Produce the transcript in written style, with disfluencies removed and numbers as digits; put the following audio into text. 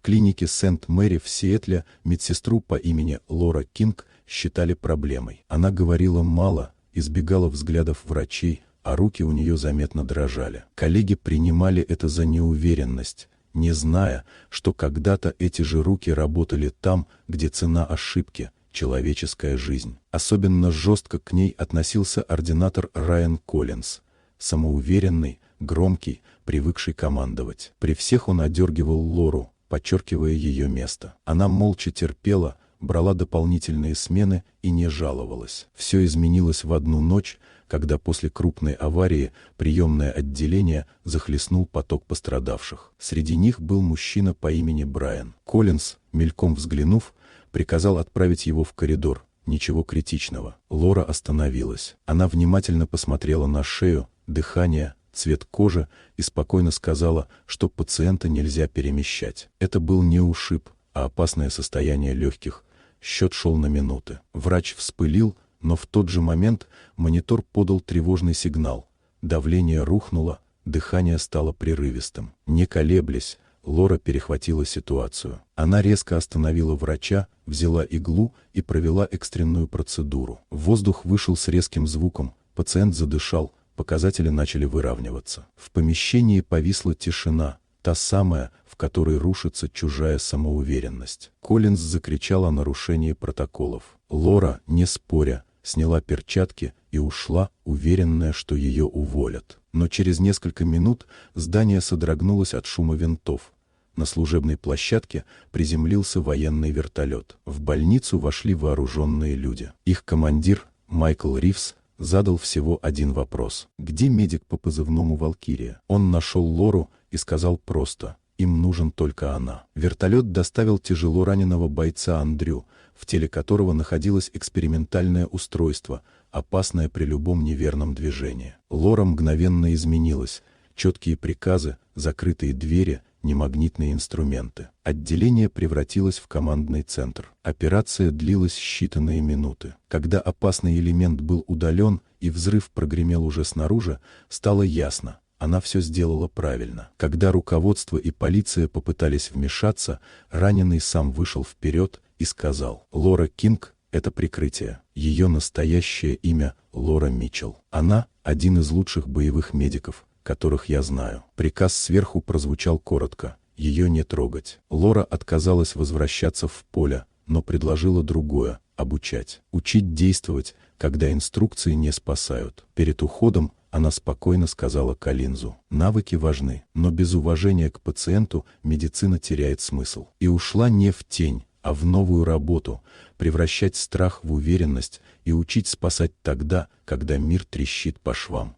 клинике Сент-Мэри в Сиэтле медсестру по имени Лора Кинг считали проблемой. Она говорила мало, избегала взглядов врачей, а руки у нее заметно дрожали. Коллеги принимали это за неуверенность, не зная, что когда-то эти же руки работали там, где цена ошибки – человеческая жизнь. Особенно жестко к ней относился ординатор Райан Коллинз, самоуверенный, громкий, привыкший командовать. При всех он одергивал Лору, подчеркивая ее место. Она молча терпела, брала дополнительные смены и не жаловалась. Все изменилось в одну ночь, когда после крупной аварии приемное отделение захлестнул поток пострадавших. Среди них был мужчина по имени Брайан. Коллинз, мельком взглянув, приказал отправить его в коридор. Ничего критичного. Лора остановилась. Она внимательно посмотрела на шею, дыхание, цвет кожи и спокойно сказала, что пациента нельзя перемещать. Это был не ушиб, а опасное состояние легких. Счет шел на минуты. Врач вспылил, но в тот же момент монитор подал тревожный сигнал. Давление рухнуло, дыхание стало прерывистым. Не колеблясь, Лора перехватила ситуацию. Она резко остановила врача, взяла иглу и провела экстренную процедуру. Воздух вышел с резким звуком, пациент задышал, показатели начали выравниваться. В помещении повисла тишина, та самая, в которой рушится чужая самоуверенность. Коллинз закричал о нарушении протоколов. Лора, не споря, сняла перчатки и ушла, уверенная, что ее уволят. Но через несколько минут здание содрогнулось от шума винтов. На служебной площадке приземлился военный вертолет. В больницу вошли вооруженные люди. Их командир, Майкл Ривз, задал всего один вопрос. «Где медик по позывному «Валькирия»?» Он нашел Лору и сказал просто: «Им нужен только она». Вертолет доставил тяжело раненого бойца Андрю, в теле которого находилось экспериментальное устройство, опасное при любом неверном движении. Лора мгновенно изменилась. Четкие приказы, закрытые двери, немагнитные инструменты. Отделение превратилось в командный центр. Операция длилась считанные минуты. Когда опасный элемент был удален и взрыв прогремел уже снаружи, стало ясно: она все сделала правильно. Когда руководство и полиция попытались вмешаться, раненый сам вышел вперед и сказал: «Лора Кинг – это прикрытие. Ее настоящее имя – Лора Митчелл. Она – один из лучших боевых медиков, которых я знаю». Приказ сверху прозвучал коротко: ее не трогать. Лора отказалась возвращаться в поле, но предложила другое – обучать. Учить действовать, когда инструкции не спасают. Перед уходом она спокойно сказала Коллинзу: «Навыки важны, но без уважения к пациенту медицина теряет смысл». И ушла не в тень, а в новую работу, превращать страх в уверенность и учить спасать тогда, когда мир трещит по швам.